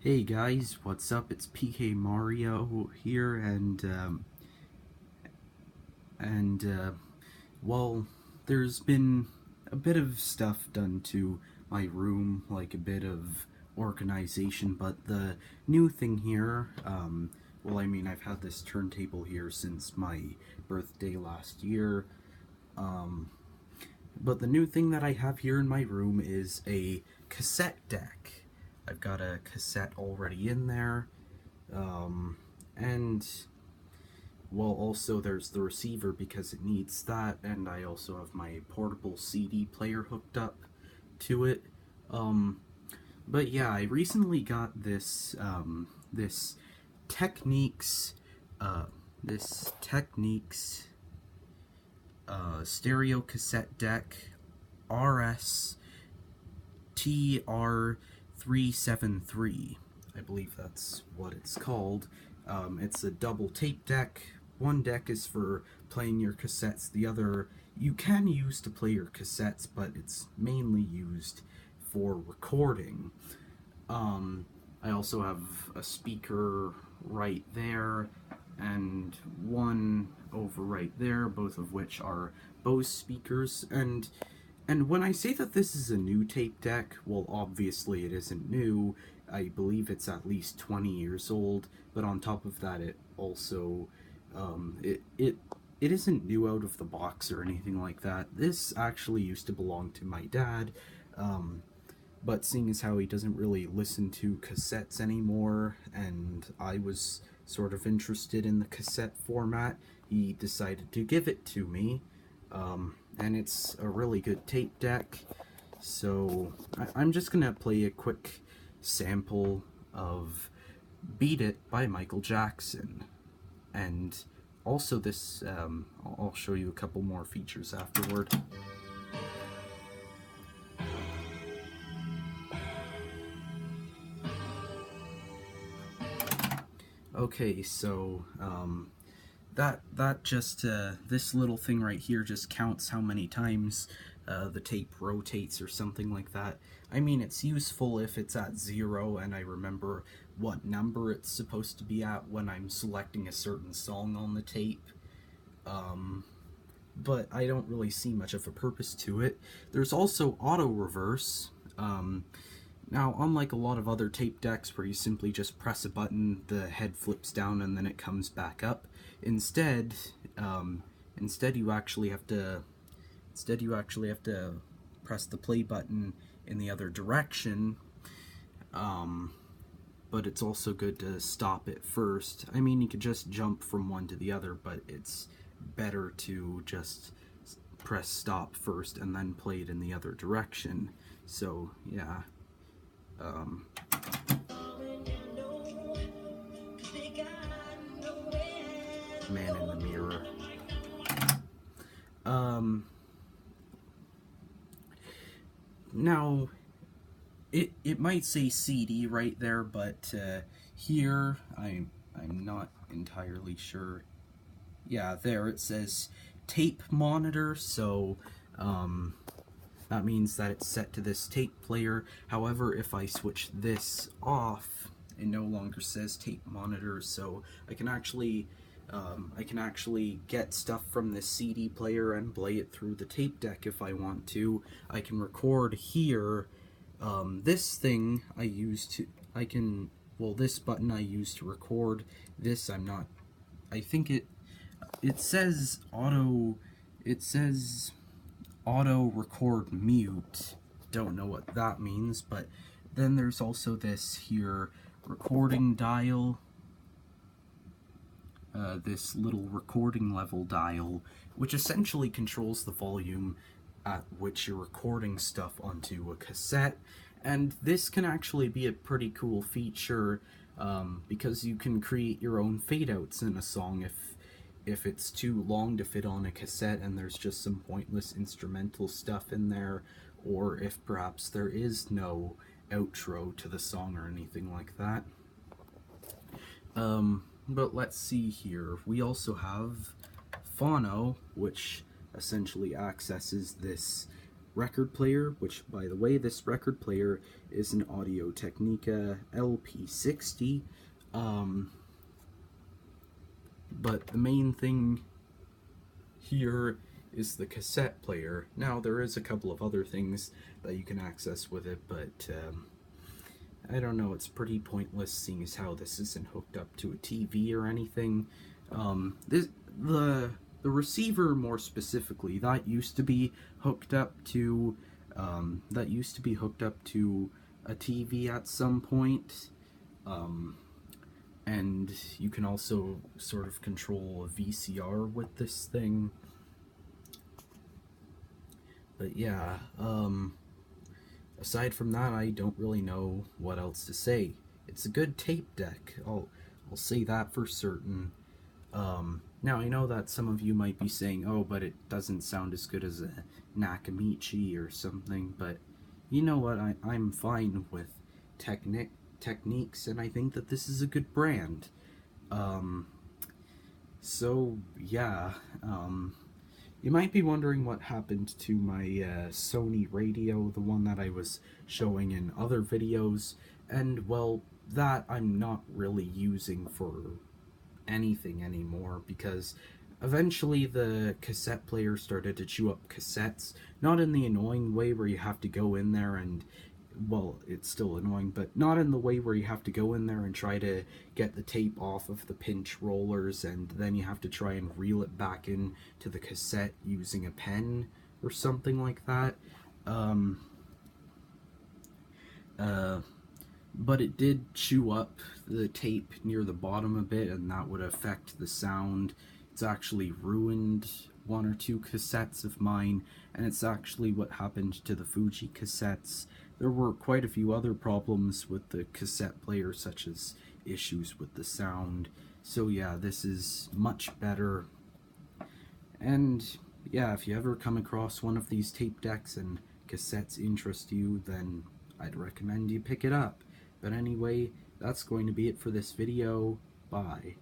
Hey guys, what's up? It's PkmariO here, and well, there's been a bit of stuff done to my room, like a bit of organization, but the new thing here, well, I mean, I've had this turntable here since my birthday last year, but the new thing that I have here in my room is a cassette deck. I've got a cassette already in there, and well, also there's the receiver because it needs that, and I also have my portable CD player hooked up to it. But yeah, I recently got this Technics, uh, this Technics stereo cassette deck RS TR373. I believe that's what it's called. It's a double tape deck. One deck is for playing your cassettes, the other you can use to play your cassettes, but it's mainly used for recording. I also have a speaker right there and one over right there, both of which are Bose speakers, and when I say that this is a new tape deck, well, obviously it isn't new. I believe it's at least 20 years old, but on top of that, it also, it isn't new out of the box or anything like that. This actually used to belong to my dad, but seeing as how he doesn't really listen to cassettes anymore, and I was sort of interested in the cassette format, he decided to give it to me. And it's a really good tape deck, so I'm just gonna play a quick sample of Beat It by Michael Jackson, and also this, I'll show you a couple more features afterward. Okay, so, that just, this little thing right here just counts how many times the tape rotates or something like that. I mean, it's useful if it's at 0 and I remember what number it's supposed to be at when I'm selecting a certain song on the tape. But I don't really see much of a purpose to it. There's also auto reverse. Now, unlike a lot of other tape decks where you simply just press a button, the head flips down, and then it comes back up, instead you actually have to press the play button in the other direction. But it's also good to stop it first. I mean, you could just jump from one to the other, but it's better to just press stop first and then play it in the other direction. So yeah. Man in the Mirror. Now, it might say CD right there, but here I'm not entirely sure. Yeah, there it says tape monitor, so that means that it's set to this tape player. However, if I switch this off, it no longer says tape monitor, so I can actually get stuff from this CD player and play it through the tape deck if I want to. I can record here. This thing I use to, this button I use to record. This I think it says auto record mute. Don't know what that means, but then there's also this here recording dial, this little recording level dial, which essentially controls the volume at which you're recording stuff onto a cassette. And this can actually be a pretty cool feature, because you can create your own fade-outs in a song if it's too long to fit on a cassette and there's just some pointless instrumental stuff in there, or if perhaps there is no outro to the song or anything like that. But let's see here. We also have Phono, which essentially accesses this record player, which, by the way, this record player is an Audio Technica LP60. But the main thing here is the cassette player. Now, there is a couple of other things that you can access with it, but I don't know, it's pretty pointless seeing as how this isn't hooked up to a TV or anything. The receiver, more specifically, that used to be hooked up to a TV at some point. And you can also sort of control a VCR with this thing. But yeah, aside from that, I don't really know what else to say. It's a good tape deck. I'll say that for certain. Now, I know that some of you might be saying, oh, but it doesn't sound as good as a Nakamichi or something, but you know what, I'm fine with Technics, and I think that this is a good brand. So, yeah, you might be wondering what happened to my Sony radio, the one that I was showing in other videos, and, well, that I'm not really using for anything anymore, because eventually the cassette player started to chew up cassettes, not in the annoying way where you have to go in there and, well, it's still annoying, but not in the way where you have to go in there and try to get the tape off of the pinch rollers, and then you have to try and reel it back in to the cassette using a pen or something like that. But it did chew up the tape near the bottom a bit, and that would affect the sound. It's actually ruined one or two cassettes of mine, and it's actually what happened to the Fuji cassettes. There were quite a few other problems with the cassette player, such as issues with the sound. So yeah, this is much better. And yeah, if you ever come across one of these tape decks and cassettes interest you, then I'd recommend you pick it up. But anyway, that's going to be it for this video. Bye.